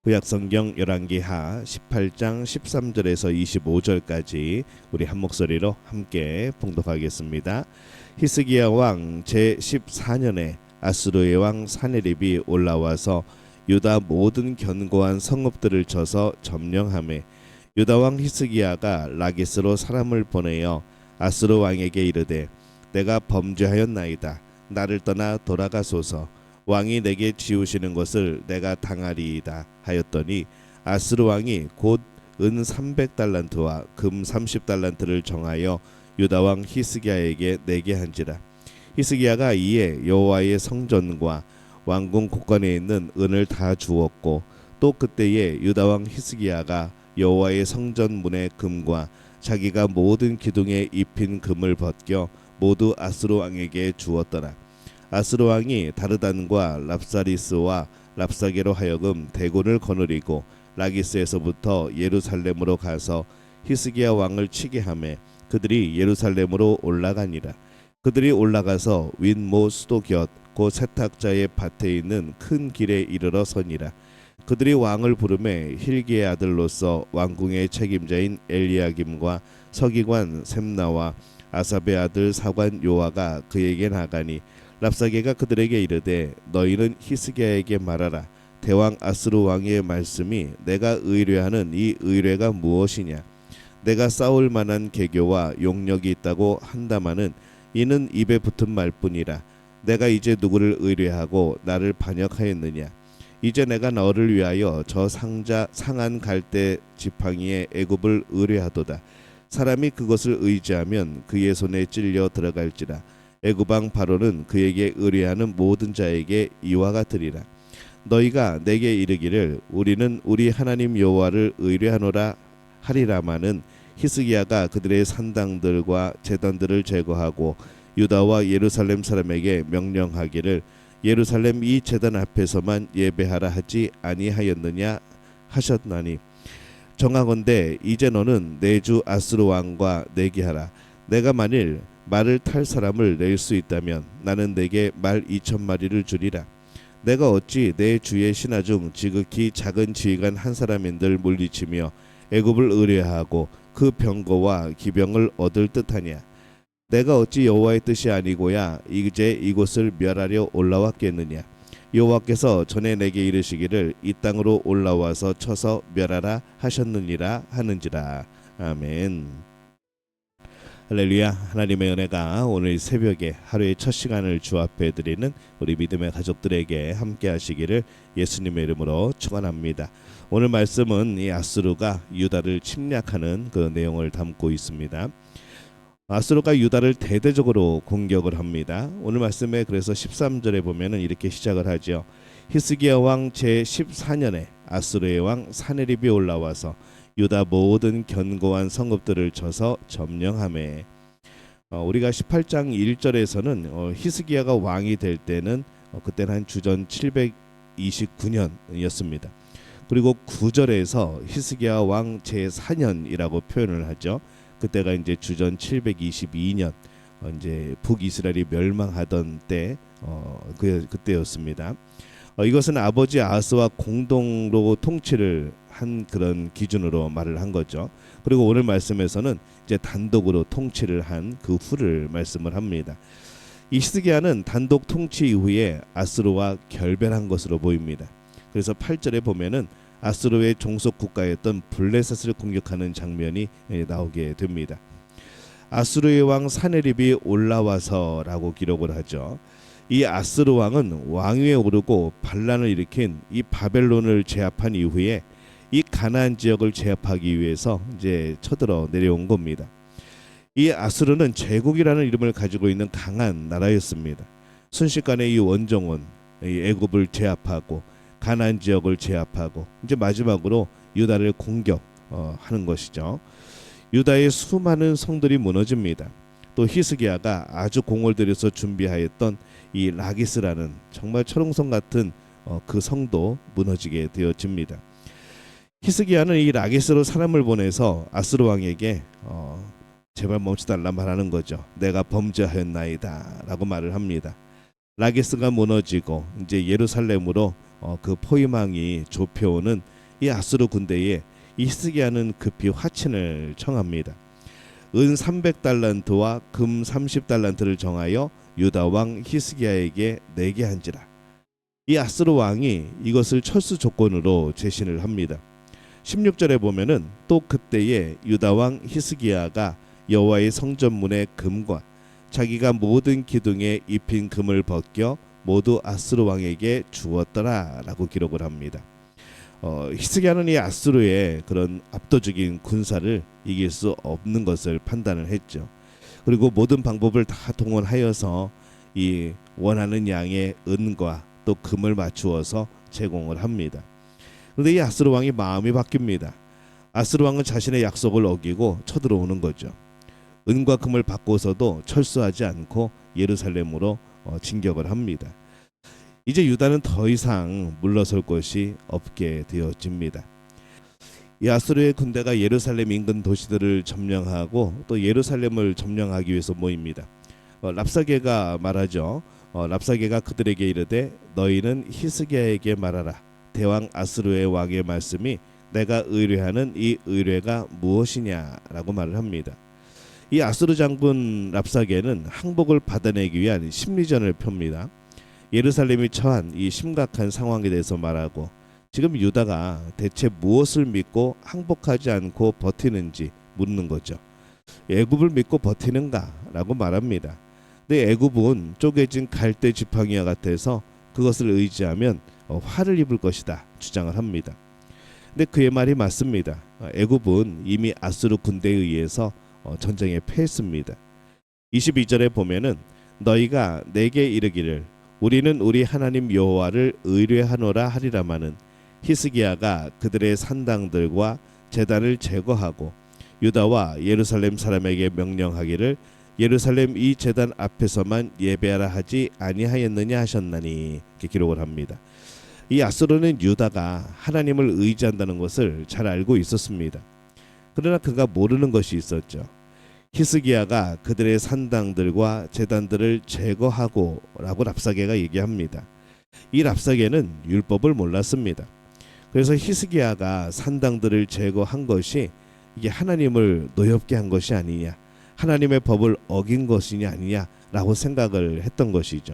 구약성경 열왕기하 18장 13절에서 25절까지 우리 한 목소리로 함께 봉독하겠습니다. 히스기야 왕 제14년에 아수르의 왕 사네립이 올라와서 유다 모든 견고한 성읍들을 쳐서 점령하매 유다 왕 히스기야가 라기스로 사람을 보내어 아수르 왕에게 이르되 내가 범죄하였나이다. 나를 떠나 돌아가소서. 왕이 내게 지우시는 것을 내가 당하리이다 하였더니 아스루 왕이 곧 은 300달란트와 금 30달란트를 정하여 유다 왕 히스기야에게 내게 한지라. 히스기야가 이에 여호와의 성전과 왕궁 곳간에 있는 은을 다 주었고 또 그때에 유다 왕 히스기야가 여호와의 성전 문의 금과 자기가 모든 기둥에 입힌 금을 벗겨 모두 아스루 왕에게 주었더라. 아스루 왕이 다르단과 랍사리스와 랍사게로 하여금 대군을 거느리고 라기스에서부터 예루살렘으로 가서 히스기야 왕을 치게 하매 그들이 예루살렘으로 올라가니라. 그들이 올라가서 윗모 수도 곁 곧 세탁자의 밭에 있는 큰 길에 이르러 서니라. 그들이 왕을 부르매 힐기의 아들로서 왕궁의 책임자인 엘리야김과 서기관 셈나와 아삽의 아들 사관 요아가 그에게 나가니 랍사게가 그들에게 이르되 너희는 히스기야에게 말하라. 대왕 아스루 왕의 말씀이 내가 의뢰하는 이 의뢰가 무엇이냐. 내가 싸울 만한 계교와 용력이 있다고 한다마는 이는 입에 붙은 말뿐이라. 내가 이제 누구를 의뢰하고 나를 반역하였느냐. 이제 내가 너를 위하여 저 상한 갈대 지팡이의 애굽을 의뢰하도다. 사람이 그것을 의지하면 그의 손에 찔려 들어갈지라. 애굽왕 바로는 그에게 의뢰하는 모든 자에게 이와 같으리라. 너희가 내게 이르기를 우리는 우리 하나님 여호와를 의뢰하노라 하리라마는 히스기야가 그들의 산당들과 제단들을 제거하고 유다와 예루살렘 사람에게 명령하기를 예루살렘 이 제단 앞에서만 예배하라 하지 아니하였느냐 하셨나니 정하건대 이제 너는 내 주 아스루 왕과 내기하라. 내가 만일 말을 탈 사람을 낼 수 있다면 나는 내게 말 2,000마리를 주리라. 내가 어찌 내 주의 신하 중 지극히 작은 지휘관 한 사람인들 물리치며 애굽을 의뢰하고 그 병거와 기병을 얻을 듯하냐. 내가 어찌 여호와의 뜻이 아니고야 이제 이곳을 멸하려 올라왔겠느냐. 여호와께서 전에 내게 이르시기를 이 땅으로 올라와서 쳐서 멸하라 하셨느니라 하는지라. 아멘. 할렐루야. 하나님의 은혜가 오늘 새벽에 하루의 첫 시간을 주 앞에 드리는 우리 믿음의 가족들에게 함께 하시기를 예수님의 이름으로 축원합니다. 오늘 말씀은 이 아스루가 유다를 침략하는 그 내용을 담고 있습니다. 아스루가 유다를 대대적으로 공격을 합니다. 오늘 말씀에 그래서 13절에 보면은 이렇게 시작을 하죠. 히스기야 왕 제14년에 아스루의 왕 사네립이 올라와서 유다 모든 견고한 성읍들을 쳐서 점령하매 우리가 18장 1절에서는 히스기야가 왕이 될 때는 그때는 한 주전 729년이었습니다. 그리고 9절에서 히스기야 왕 제4년이라고 표현을 하죠. 그때가 이제 주전 722년 이제 북이스라엘이 멸망하던 때 그때였습니다. 이것은 아버지 아하스와 공동으로 통치를 한 그런 기준으로 말을 한 거죠. 그리고 오늘 말씀에서는 이제 단독으로 통치를 한 그 후를 말씀을 합니다. 이 히스기야는 단독 통치 이후에 아스루와 결별한 것으로 보입니다. 그래서 8절에 보면은 아스루의 종속 국가였던 블레셋을 공격하는 장면이 나오게 됩니다. 아스루의 왕 사네립이 올라와서라고 기록을 하죠. 이 아스루 왕은 왕위에 오르고 반란을 일으킨 이 바벨론을 제압한 이후에 이 가나안 지역을 제압하기 위해서 이제 쳐들어 내려온 겁니다. 이 아스루는 제국이라는 이름을 가지고 있는 강한 나라였습니다. 순식간에 이 원정원, 이 애굽을 제압하고 가나안 지역을 제압하고 이제 마지막으로 유다를 공격하는 것이죠. 유다의 수많은 성들이 무너집니다. 또 히스기야가 아주 공을 들여서 준비하였던 이 라기스라는 정말 철옹성 같은 그 성도 무너지게 되어집니다. 히스기야는 이 라기스로 사람을 보내서 아스루 왕에게 제발 멈춰달라 말하는 거죠. 내가 범죄하였나이다 라고 말을 합니다. 라기스가 무너지고 이제 예루살렘으로 그 포위망이 좁혀오는 이 아수르 군대에 이 히스기야는 급히 화친을 청합니다. 은 300달란트와 금 30달란트를 정하여 유다 왕 히스기야에게 내게 한지라. 이 아수르 왕이 이것을 철수 조건으로 제시를 합니다. 16절에 보면은 또 그때에 유다 왕 히스기야가 여호와의 성전문의 금과 자기가 모든 기둥에 입힌 금을 벗겨 모두 아수르 왕에게 주었더라라고 기록을 합니다. 히스기야는 이 아수르의 그런 압도적인 군사를 이길 수 없는 것을 판단을 했죠. 그리고 모든 방법을 다 동원하여서 이 원하는 양의 은과 또 금을 맞추어서 제공을 합니다. 그런데 이 아수르 왕이 마음이 바뀝니다. 아수르 왕은 자신의 약속을 어기고 쳐들어오는 거죠. 은과 금을 받고서도 철수하지 않고 예루살렘으로 진격을 합니다. 이제 유다는 더 이상 물러설 곳이 없게 되어집니다. 이 아수르의 군대가 예루살렘 인근 도시들을 점령하고 또 예루살렘을 점령하기 위해서 모입니다. 랍사게가 말하죠. 랍사게가 그들에게 이르되 너희는 히스기야에게 말하라. 대왕 아수르의 왕의 말씀이 내가 의뢰하는 이 의뢰가 무엇이냐라고 말을 합니다. 이 아수르 장군 랍사게는 항복을 받아내기 위한 심리전을 펴니다. 예루살렘이 처한 이 심각한 상황에 대해서 말하고 지금 유다가 대체 무엇을 믿고 항복하지 않고 버티는지 묻는 거죠. 애굽을 믿고 버티는가라고 말합니다. 근데 애굽은 쪼개진 갈대 지팡이와 같아서 그것을 의지하면 화를 입을 것이다 주장을 합니다. 근데 그의 말이 맞습니다. 애굽은 이미 아수르 군대에 의해서 전쟁에 패했습니다. 22절에 보면은 너희가 내게 이르기를 우리는 우리 하나님 여호와를 의뢰하노라 하리라마는 히스기야가 그들의 산당들과 제단을 제거하고 유다와 예루살렘 사람에게 명령하기를 예루살렘 이 제단 앞에서만 예배하라 하지 아니하였느냐 하셨나니 이렇게 기록을 합니다. 이 아수르는 유다가 하나님을 의지한다는 것을 잘 알고 있었습니다. 그러나 그가 모르는 것이 있었죠. 히스기야가 그들의 산당들과 제단들을 제거하고 라고 랍사게가 얘기합니다. 이 랍사게는 율법을 몰랐습니다. 그래서 히스기야가 산당들을 제거한 것이 이게 하나님을 노엽게 한 것이 아니냐, 하나님의 법을 어긴 것이냐 아니냐라고 생각을 했던 것이죠.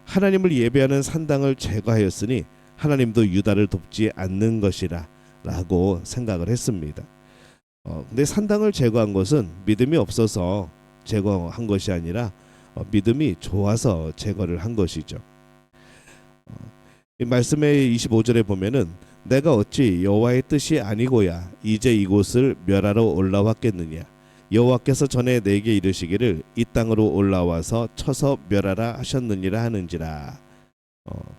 하나님을 예배하는 산당을 제거하였으니 하나님도 유다를 돕지 않는 것이라 라고 생각을 했습니다. 근데 산당을 제거한 것은 믿음이 없어서 제거한 것이 아니라 믿음이 좋아서 제거를 한 것이죠. 이 말씀의 25절에 보면은 내가 어찌 여호와의 뜻이 아니고야 이제 이곳을 멸하러 올라왔겠느냐. 여호와께서 전에 내게 이르시기를 이 땅으로 올라와서 쳐서 멸하라 하셨느니라 하는지라.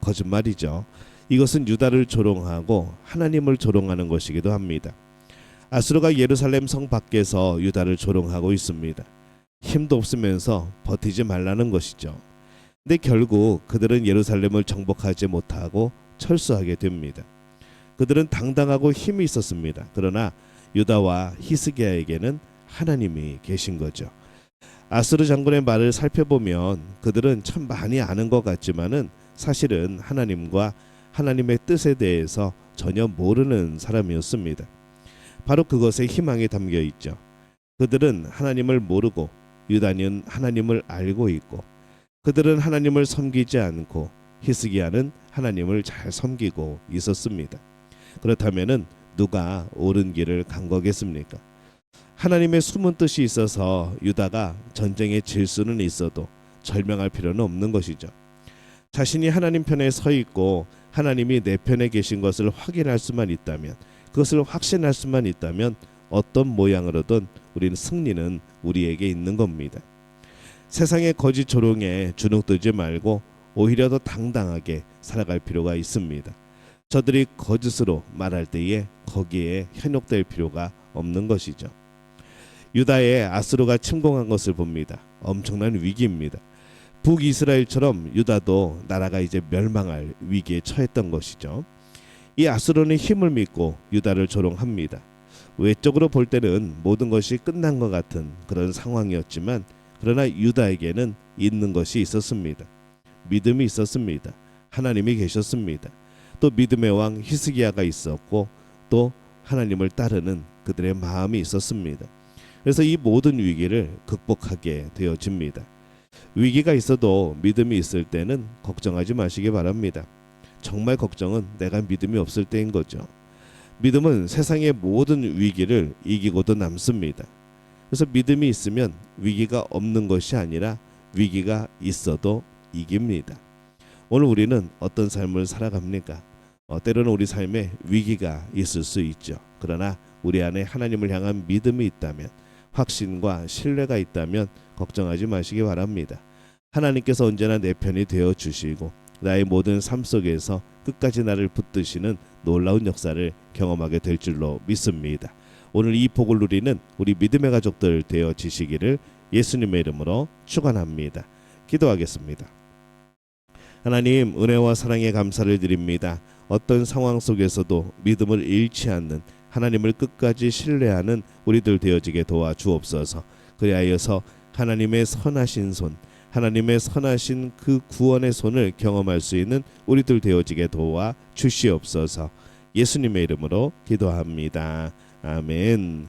거짓말이죠. 이것은 유다를 조롱하고 하나님을 조롱하는 것이기도 합니다. 아수르가 예루살렘 성 밖에서 유다를 조롱하고 있습니다. 힘도 없으면서 버티지 말라는 것이죠. 근데 결국 그들은 예루살렘을 정복하지 못하고 철수하게 됩니다. 그들은 당당하고 힘이 있었습니다. 그러나 유다와 히스기야에게는 하나님이 계신 거죠. 아수르 장군의 말을 살펴보면 그들은 참 많이 아는 것 같지만은 사실은 하나님과 하나님의 뜻에 대해서 전혀 모르는 사람이었습니다. 바로 그것에 희망이 담겨 있죠. 그들은 하나님을 모르고 유다는 하나님을 알고 있고 그들은 하나님을 섬기지 않고 히스기야는 하나님을 잘 섬기고 있었습니다. 그렇다면은 누가 옳은 길을 간 거겠습니까? 하나님의 숨은 뜻이 있어서 유다가 전쟁에 질 수는 있어도 절명할 필요는 없는 것이죠. 자신이 하나님 편에 서 있고 하나님이 내 편에 계신 것을 확인할 수만 있다면, 그것을 확신할 수만 있다면 어떤 모양으로든 우리는 승리는 우리에게 있는 겁니다. 세상의 거짓 조롱에 주눅들지 말고 오히려 더 당당하게 살아갈 필요가 있습니다. 저들이 거짓으로 말할 때에 거기에 현혹될 필요가 없는 것이죠. 유다에 아수르가 침공한 것을 봅니다. 엄청난 위기입니다. 북이스라엘처럼 유다도 나라가 이제 멸망할 위기에 처했던 것이죠. 이 아수르는 힘을 믿고 유다를 조롱합니다. 외적으로 볼 때는 모든 것이 끝난 것 같은 그런 상황이었지만 그러나 유다에게는 있는 것이 있었습니다. 믿음이 있었습니다. 하나님이 계셨습니다. 또 믿음의 왕 히스기야가 있었고 또 하나님을 따르는 그들의 마음이 있었습니다. 그래서 이 모든 위기를 극복하게 되어집니다. 위기가 있어도 믿음이 있을 때는 걱정하지 마시기 바랍니다. 정말 걱정은 내가 믿음이 없을 때인 거죠. 믿음은 세상의 모든 위기를 이기고도 남습니다. 그래서 믿음이 있으면 위기가 없는 것이 아니라 위기가 있어도 이깁니다. 오늘 우리는 어떤 삶을 살아갑니까? 때로는 우리 삶에 위기가 있을 수 있죠. 그러나 우리 안에 하나님을 향한 믿음이 있다면, 확신과 신뢰가 있다면 걱정하지 마시기 바랍니다. 하나님께서 언제나 내 편이 되어 주시고 나의 모든 삶 속에서 끝까지 나를 붙드시는 놀라운 역사를 경험하게 될 줄로 믿습니다. 오늘 이 복을 누리는 우리 믿음의 가족들 되어지시기를 예수님의 이름으로 축원합니다. 기도하겠습니다. 하나님, 은혜와 사랑에 감사를 드립니다. 어떤 상황 속에서도 믿음을 잃지 않는, 하나님을 끝까지 신뢰하는 우리들 되어지게 도와주옵소서. 그리하여서 하나님의 선하신 손, 하나님의 선하신 그 구원의 손을 경험할 수 있는 우리들 되어지게 도와 주시옵소서. 예수님의 이름으로 기도합니다. 아멘.